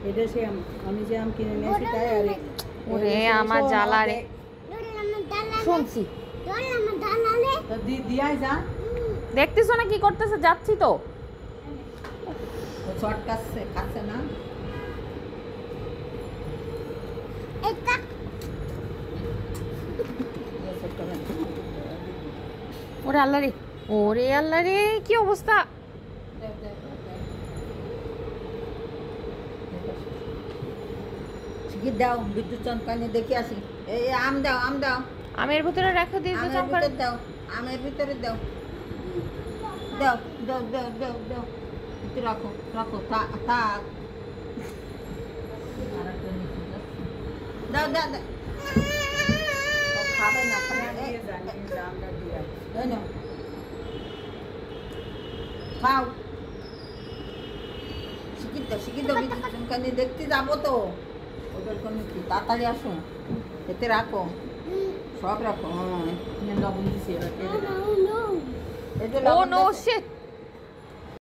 এটা সে আমি যে আম কিনে নিয়েছি তাই আর ওরে আমার জ্বালা রে শুনছি দিয়াই যা দেখতেছো না কি করতেছে যাচ্ছি তো ও শর্ট কাটছে খাচ্ছে না ওরে আল্লাহ রে ওরে আল্লাহ রে কি অবস্থা শিগগির দাও বিদ্যুৎ চমকানি দেখে আসি এই আম দাও আমের ভিতরে রেখে দিয়েছো আমের চমকা ভিতরে দাও আমের ভিতরে দাও দাও দাও দাও দাও দাও একটু রাখো রাখো থাক থাক দাও দাও দাও ও খাবে না খাও শিখিয়ে দাও বিদ্যুৎ চমকানি দেখতে যাবো তো ওদের কোনো কি তাড়াতাড়ি আসো এতে রাখো সব রাখো হ্যাঁ লবণ দিছি ও নো শিট